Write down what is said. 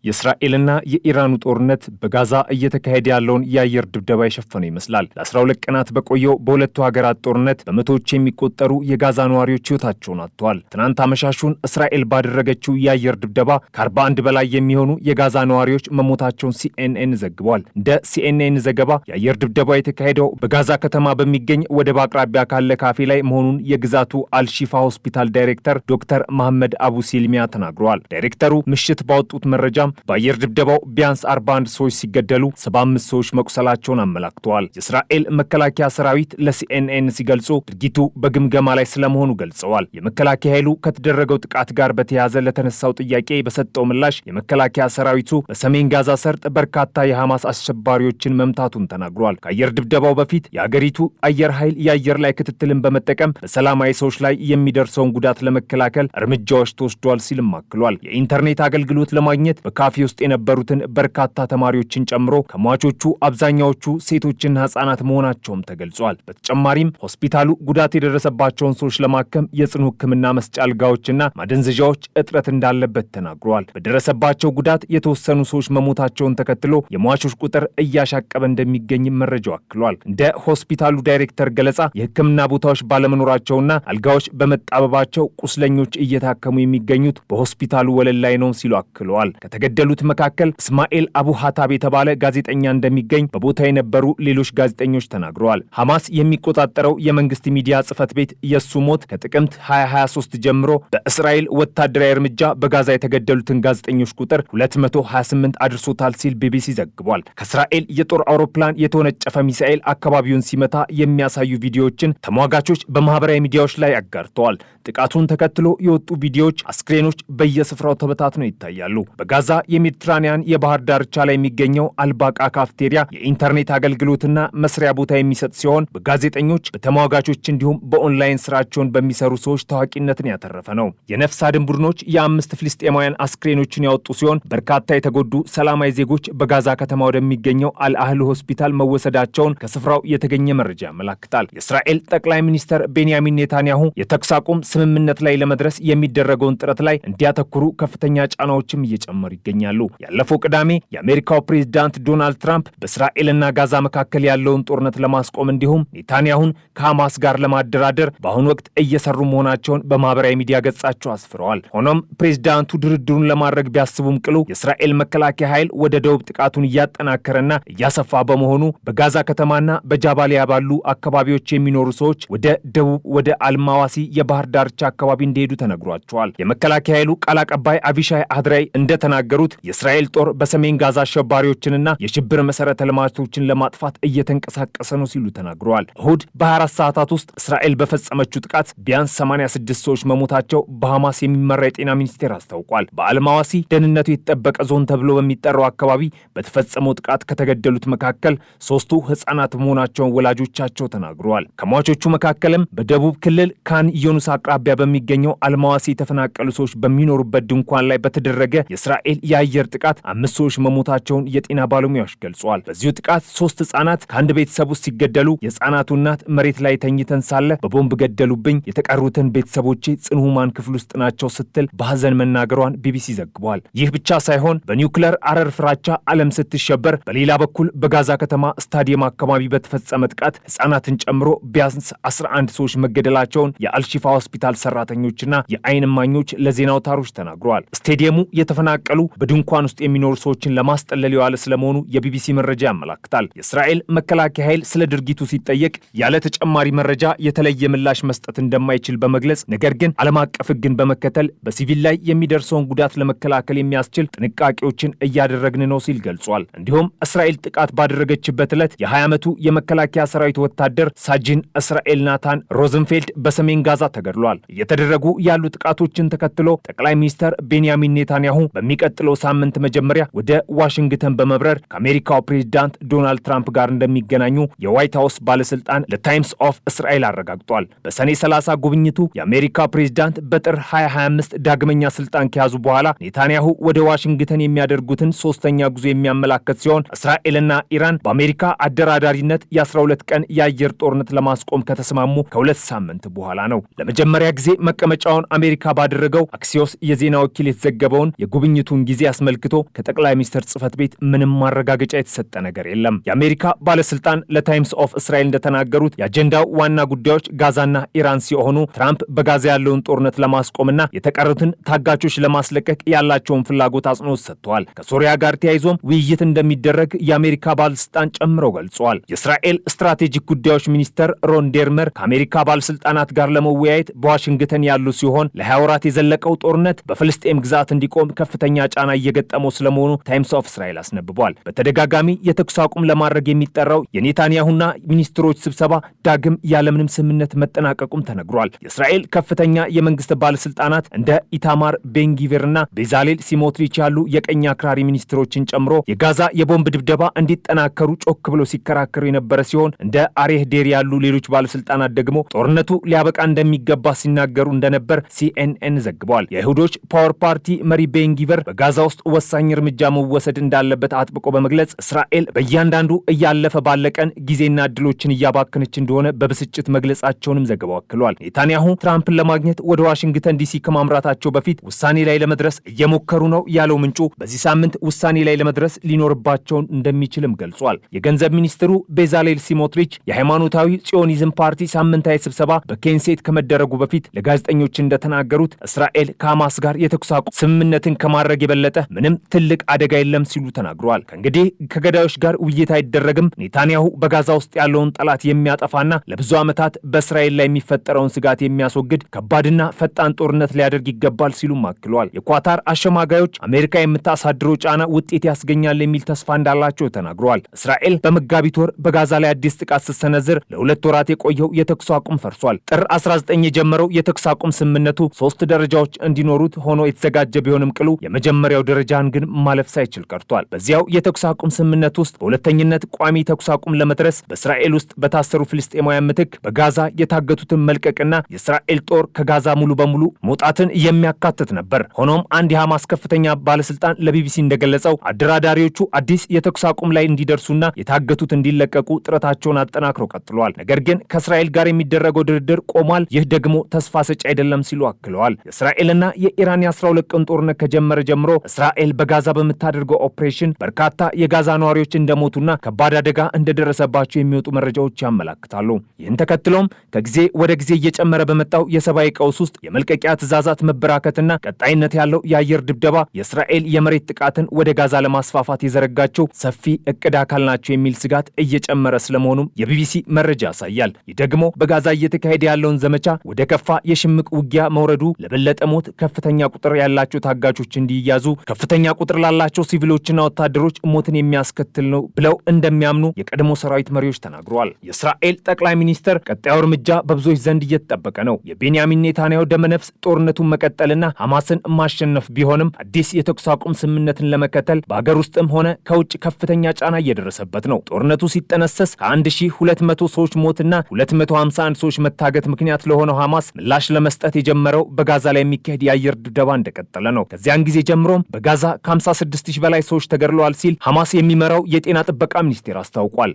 የእስራኤልና የኢራኑ ጦርነት በጋዛ እየተካሄደ ያለውን የአየር ድብደባ የሸፈነ ይመስላል። ለ12 ቀናት በቆየው በሁለቱ ሀገራት ጦርነት በመቶዎች የሚቆጠሩ የጋዛ ነዋሪዎች ሕይወታቸውን አጥተዋል። ትናንት አመሻሹን እስራኤል ባደረገችው የአየር ድብደባ ከ41 በላይ የሚሆኑ የጋዛ ነዋሪዎች መሞታቸውን ሲኤንኤን ዘግቧል። እንደ ሲኤንኤን ዘገባ የአየር ድብደባ የተካሄደው በጋዛ ከተማ በሚገኝ ወደብ አቅራቢያ ካለ ካፌ ላይ መሆኑን የግዛቱ አልሺፋ ሆስፒታል ዳይሬክተር ዶክተር መሐመድ አቡ ሲልሚያ ተናግረዋል። ዳይሬክተሩ ምሽት ባወጡት መረጃ በአየር ድብደባው ቢያንስ 41 ሰዎች ሲገደሉ 75 ሰዎች መቁሰላቸውን አመላክተዋል። የእስራኤል መከላከያ ሰራዊት ለሲኤንኤን ሲገልጹ ድርጊቱ በግምገማ ላይ ስለመሆኑ ገልጸዋል። የመከላከያ ኃይሉ ከተደረገው ጥቃት ጋር በተያያዘ ለተነሳው ጥያቄ በሰጠው ምላሽ የመከላከያ ሰራዊቱ በሰሜን ጋዛ ሰርጥ በርካታ የሐማስ አሸባሪዎችን መምታቱን ተናግሯል። ከአየር ድብደባው በፊት የአገሪቱ አየር ኃይል የአየር ላይ ክትትልን በመጠቀም በሰላማዊ ሰዎች ላይ የሚደርሰውን ጉዳት ለመከላከል እርምጃዎች ተወስዷል ሲልም አክሏል። የኢንተርኔት አገልግሎት ለማግኘት ካፌ ውስጥ የነበሩትን በርካታ ተማሪዎችን ጨምሮ ከሟቾቹ አብዛኛዎቹ ሴቶችና ህጻናት መሆናቸውም ተገልጿል። በተጨማሪም ሆስፒታሉ ጉዳት የደረሰባቸውን ሰዎች ለማከም የጽኑ ሕክምና መስጫ አልጋዎችና ማደንዘዣዎች እጥረት እንዳለበት ተናግሯል። በደረሰባቸው ጉዳት የተወሰኑ ሰዎች መሞታቸውን ተከትሎ የሟቾች ቁጥር እያሻቀበ እንደሚገኝ መረጃው አክሏል። እንደ ሆስፒታሉ ዳይሬክተር ገለጻ የሕክምና ቦታዎች ባለመኖራቸውና አልጋዎች በመጣበባቸው ቁስለኞች እየታከሙ የሚገኙት በሆስፒታሉ ወለል ላይ ነው ሲሉ አክለዋል። ከተገደሉት መካከል እስማኤል አቡ ሀታብ የተባለ ጋዜጠኛ እንደሚገኝ በቦታ የነበሩ ሌሎች ጋዜጠኞች ተናግረዋል። ሐማስ የሚቆጣጠረው የመንግስት ሚዲያ ጽህፈት ቤት የሱ ሞት ከጥቅምት 2023 ጀምሮ በእስራኤል ወታደራዊ እርምጃ በጋዛ የተገደሉትን ጋዜጠኞች ቁጥር 228 አድርሶታል ሲል ቢቢሲ ዘግቧል። ከእስራኤል የጦር አውሮፕላን የተወነጨፈ ሚሳኤል አካባቢውን ሲመታ የሚያሳዩ ቪዲዮዎችን ተሟጋቾች በማህበራዊ ሚዲያዎች ላይ አጋርተዋል። ጥቃቱን ተከትሎ የወጡ ቪዲዮዎች አስክሬኖች በየስፍራው ተበታትነው ይታያሉ። በጋዛ የሜዲትራኒያን የባህር ዳርቻ ላይ የሚገኘው አልባቃ ካፍቴሪያ የኢንተርኔት አገልግሎትና መስሪያ ቦታ የሚሰጥ ሲሆን በጋዜጠኞች፣ በተሟጋቾች እንዲሁም በኦንላይን ስራቸውን በሚሰሩ ሰዎች ታዋቂነትን ያተረፈ ነው። የነፍስ አድን ቡድኖች የ5 ፍልስጤማውያን አስክሬኖችን ያወጡ ሲሆን በርካታ የተጎዱ ሰላማዊ ዜጎች በጋዛ ከተማ ወደሚገኘው አልአህል ሆስፒታል መወሰዳቸውን ከስፍራው የተገኘ መረጃ ያመላክታል። የእስራኤል ጠቅላይ ሚኒስትር ቤንያሚን ኔታንያሁ የተኩስ አቁም ስምምነት ላይ ለመድረስ የሚደረገውን ጥረት ላይ እንዲያተኩሩ ከፍተኛ ጫናዎችም እየጨመሩ ይገኛሉ። ያለፈው ቅዳሜ የአሜሪካው ፕሬዝዳንት ዶናልድ ትራምፕ በእስራኤልና ጋዛ መካከል ያለውን ጦርነት ለማስቆም እንዲሁም ኔታንያሁን ከሐማስ ጋር ለማደራደር በአሁኑ ወቅት እየሰሩ መሆናቸውን በማህበራዊ ሚዲያ ገጻቸው አስፍረዋል። ሆኖም ፕሬዝዳንቱ ድርድሩን ለማድረግ ቢያስቡም ቅሉ የእስራኤል መከላከያ ኃይል ወደ ደቡብ ጥቃቱን እያጠናከረና እያሰፋ በመሆኑ በጋዛ ከተማና በጃባሊያ ባሉ አካባቢዎች የሚኖሩ ሰዎች ወደ ደቡብ ወደ አልማዋሲ የባህር ዳርቻ አካባቢ እንዲሄዱ ተነግሯቸዋል። የመከላከያ ኃይሉ ቃል አቀባይ አቢሻይ አድራይ እንደተናገሩት የእስራኤል ጦር በሰሜን ጋዛ አሸባሪዎችንና የሽብር መሰረተ ልማቶችን ለማጥፋት እየተንቀሳቀሰ ነው ሲሉ ተናግረዋል። እሁድ በ24 ሰዓታት ውስጥ እስራኤል በፈጸመችው ጥቃት ቢያንስ 86 ሰዎች መሞታቸው በሐማስ የሚመራ የጤና ሚኒስቴር አስታውቋል። በአልማዋሲ ደህንነቱ የተጠበቀ ዞን ተብሎ በሚጠራው አካባቢ በተፈጸመው ጥቃት ከተገደሉት መካከል 3ቱ ህጻናት መሆናቸውን ወላጆቻቸው ተናግረዋል። ከሟቾቹ መካከልም በደቡብ ክልል ካን ዩኒስ አቅራቢያ በሚገኘው አልማዋሲ የተፈናቀሉ ሰዎች በሚኖሩበት ድንኳን ላይ በተደረገ የእስራኤል የአየር ጥቃት 5 ሰዎች መሞታቸውን የጤና ባለሙያዎች ገልጸዋል። በዚሁ ጥቃት 3 ህጻናት ከአንድ ቤተሰብ ውስጥ ሲገደሉ የህጻናቱ እናት መሬት ላይ ተኝተን ሳለ በቦምብ ገደሉብኝ፣ የተቀሩትን ቤተሰቦቼ ጽኑ ህሙማን ክፍል ውስጥ ናቸው ስትል በሐዘን መናገሯን ቢቢሲ ዘግቧል። ይህ ብቻ ሳይሆን በኒውክለር አረር ፍራቻ ዓለም ስትሸበር፣ በሌላ በኩል በጋዛ ከተማ ስታዲየም አካባቢ በተፈጸመ ጥቃት ህጻናትን ጨምሮ ቢያንስ 11 ሰዎች መገደላቸውን የአልሺፋ ሆስፒታል ሰራተኞችና የአይን እማኞች ለዜና አውታሮች ተናግረዋል። ስታዲየሙ የተፈናቀሉ በድንኳን ውስጥ የሚኖሩ ሰዎችን ለማስጠለል የዋለ ስለመሆኑ የቢቢሲ መረጃ ያመላክታል። የእስራኤል መከላከያ ኃይል ስለ ድርጊቱ ሲጠየቅ ያለ ተጨማሪ መረጃ የተለየ ምላሽ መስጠት እንደማይችል በመግለጽ ነገር ግን ዓለም አቀፍ ሕግን በመከተል በሲቪል ላይ የሚደርሰውን ጉዳት ለመከላከል የሚያስችል ጥንቃቄዎችን እያደረግን ነው ሲል ገልጿል። እንዲሁም እስራኤል ጥቃት ባደረገችበት ዕለት የ20 ዓመቱ የመከላከያ ሰራዊት ወታደር ሳጅን እስራኤል ናታን ሮዘንፌልድ በሰሜን ጋዛ ተገድሏል። እየተደረጉ ያሉ ጥቃቶችን ተከትሎ ጠቅላይ ሚኒስትር ቤንያሚን ኔታንያሁ በሚቀጥለው ሳምንት መጀመሪያ ወደ ዋሽንግተን በመብረር ከአሜሪካው ፕሬዝዳንት ዶናልድ ትራምፕ ጋር እንደሚገናኙ የዋይት ሃውስ ባለስልጣን ለታይምስ ኦፍ እስራኤል አረጋግጧል። በሰኔ 30 ጉብኝቱ የአሜሪካ ፕሬዝዳንት በጥር 2025 ዳግመኛ ስልጣን ከያዙ በኋላ ኔታንያሁ ወደ ዋሽንግተን የሚያደርጉትን ሶስተኛ ጉዞ የሚያመላክት ሲሆን እስራኤልና ኢራን በአሜሪካ አደራዳሪነት የ12 ቀን የአየር ጦርነት ለማስቆም ከተስማሙ ከ2 ሳምንት በኋላ ነው። ለመጀመሪያ ጊዜ መቀመጫውን አሜሪካ ባደረገው አክሲዮስ የዜና ወኪል የተዘገበውን የጉብኝቱን ጊዜ አስመልክቶ ከጠቅላይ ሚኒስትር ጽህፈት ቤት ምንም ማረጋገጫ የተሰጠ ነገር የለም። የአሜሪካ ባለስልጣን ለታይምስ ኦፍ እስራኤል እንደተናገሩት የአጀንዳው ዋና ጉዳዮች ጋዛና ኢራን ሲሆኑ ትራምፕ በጋዛ ያለውን ጦርነት ለማስቆምና የተቀሩትን ታጋቾች ለማስለቀቅ ያላቸውን ፍላጎት አጽንኦት ሰጥተዋል። ከሶሪያ ጋር ተያይዞም ውይይት እንደሚደረግ የአሜሪካ ባለስልጣን ጨምረው ገልጸዋል። የእስራኤል ስትራቴጂክ ጉዳዮች ሚኒስተር ሮን ዴርመር ከአሜሪካ ባለስልጣናት ጋር ለመወያየት በዋሽንግተን ያሉ ሲሆን ለ20 ወራት የዘለቀው ጦርነት በፍልስጤም ግዛት እንዲቆም ከፍተኛ ጫና እየገጠመው ስለመሆኑ ታይምስ ኦፍ እስራኤል አስነብቧል። በተደጋጋሚ የተኩስ አቁም ለማድረግ የሚጠራው የኔታንያሁና ሚኒስትሮች ስብሰባ ዳግም ያለምንም ስምምነት መጠናቀቁም ተነግሯል። የእስራኤል ከፍተኛ የመንግስት ባለስልጣናት እንደ ኢታማር ቤንጊቪርና ቤዛሌል ሲሞትሪች ያሉ የቀኝ አክራሪ ሚኒስትሮችን ጨምሮ የጋዛ የቦምብ ድብደባ እንዲጠናከሩ ጮክ ብሎ ሲከራከሩ የነበረ ሲሆን እንደ አሬህ ዴር ያሉ ሌሎች ባለስልጣናት ደግሞ ጦርነቱ ሊያበቃ እንደሚገባ ሲናገሩ እንደነበር ሲኤንኤን ዘግቧል። የይሁዶች ፓወር ፓርቲ መሪ ቤንጊቨር በጋዛ ውስጥ ወሳኝ እርምጃ መወሰድ እንዳለበት አጥብቆ በመግለጽ እስራኤል በእያንዳንዱ እያለፈ ባለቀን ጊዜና እድሎችን እያባከነች እንደሆነ በብስጭት መግለጻቸውንም ዘገባው አክሏል። ኔታንያሁ ትራምፕን ለማግኘት ወደ ዋሽንግተን ዲሲ ከማምራታቸው በፊት ውሳኔ ላይ ለመድረስ እየሞከሩ ነው ያለው ምንጩ በዚህ ሳምንት ውሳኔ ላይ ለመድረስ ሊኖርባቸው እንደሚችልም ገልጿል። የገንዘብ ሚኒስትሩ ቤዛሌል ሲሞትሪች የሃይማኖታዊ ጽዮኒዝም ፓርቲ ሳምንታዊ ስብሰባ በኬንሴት ከመደረጉ በፊት ለጋዜጠኞች እንደተናገሩት እስራኤል ከሐማስ ጋር የተኩስ አቁም ስምምነትን ከማድረግ የበለጠ ምንም ትልቅ አደጋ የለም ሲሉ ተናግረዋል። ከእንግዲህ ከገዳዮች ጋር ውይይት አይደረግም፣ ኔታንያሁ በጋዛ ውስጥ ያለውን ጠላት የሚያጠፋና ለብዙ ዓመታት በእስራኤል ላይ የሚፈጠረውን ስጋት የሚያስወግድ ከባድና ፈጣን ጦርነት ሊያደርግ ይገባል ሲሉም አክለዋል። የኳታር አሸማጋዮች አሜሪካ የምታሳድረው ጫና ውጤት ያስገኛል የሚል ተስፋ እንዳላቸው ተናግረዋል። እስራኤል በመጋቢት ወር በጋዛ ላይ አዲስ ጥቃት ስትሰነዝር ለ2 ወራት የቆየው የተኩስ አቁም ፈርሷል። ጥር 19 የጀመረው የተኩስ አቁም ስምምነቱ 3 ደረጃዎች እንዲኖሩት ሆኖ የተዘጋጀ ቢሆንም ቅሉ የመጀመሪያው ደረጃን ግን ማለፍ ሳይችል ቀርቷል። በዚያው የተኩስ አቁም ስምምነት ውስጥ በሁለተኝነት ቋሚ ተኩስ አቁም ለመድረስ በእስራኤል ውስጥ በታሰሩ ፍልስጤማውያን ምትክ በጋዛ የታገቱትን መልቀቅና የእስራኤል ጦር ከጋዛ ሙሉ በሙሉ መውጣትን የሚያካትት ነበር። ሆኖም አንድ የሐማስ ከፍተኛ ባለስልጣን ለቢቢሲ እንደገለጸው አደራዳሪዎቹ አዲስ የተኩስ አቁም ላይ እንዲደርሱና የታገቱት እንዲለቀቁ ጥረታቸውን አጠናክረው ቀጥለዋል። ነገር ግን ከእስራኤል ጋር የሚደረገው ድርድር ቆሟል። ይህ ደግሞ ተስፋ ሰጪ አይደለም ሲሉ አክለዋል። የእስራኤልና የኢራን የ12 ቀን ጦርነት ከጀመረ ጀምሮ እስራኤል በጋዛ በምታደርገው ኦፕሬሽን በርካታ የጋዛ ነዋሪዎች እንደሞቱና ከባድ አደጋ እንደደረሰባቸው የሚወጡ መረጃዎች ያመላክታሉ። ይህን ተከትሎም ከጊዜ ወደ ጊዜ እየጨመረ በመጣው የሰብአዊ ቀውስ ውስጥ የመልቀቂያ ትዕዛዛት መበራከትና ቀጣይነት ያለው የአየር ድብደባ የእስራኤል የመሬት ጥቃትን ወደ ጋዛ ለማስፋፋት የዘረጋቸው ሰፊ እቅድ አካል ናቸው የሚል ስጋት እየጨመረ ስለመሆኑም የቢቢሲ መረጃ ያሳያል። ይህ ደግሞ በጋዛ እየተካሄደ ያለውን ዘመቻ ወደ ከፋ የሽምቅ ውጊያ መውረዱ ለበለጠ ሞት፣ ከፍተኛ ቁጥር ያላቸው ታጋቾች እንዲያዙ፣ ከፍተኛ ቁጥር ላላቸው ሲቪሎችና ወታደሮች ሞትን የሚያስከትል ነው ብለው እንደሚያምኑ የቀድሞ ሰራዊት መሪዎች ተናግረዋል። የእስራኤል ጠቅላይ ሚኒስትር ቀጣዩ እርምጃ በብዙዎች ዘንድ እየተጠበቀ ነው። የቤንያሚን ኔታንያሁ ደመነፍስ ጦርነቱን መቀጠልና ሐማስን ማሸነፍ ቢሆንም አዲስ የተኩስ አቁም ስምምነትን ለመከተል በአገር ውስጥም ሆነ ከውጭ ከፍተኛ ጫና እየደረሰበት ነው። ጦርነቱ ሲጠነሰስ ከ1200 ሰዎች ሞትና 251 ሰዎች መታገት ምክንያት ለሆነው ሐማስ ምላሽ ለመስጠት የጀመረው በጋዛ ላይ የሚካሄድ የአየር ድብደባ እንደቀጠለ ነው። ከዚያን ጊዜ ጀምሮም በጋዛ ከ56000 በላይ ሰዎች ተገድለዋል ሲል ሐማስ የሚመራው የጤና ጥበቃ ሚኒስቴር አስታውቋል።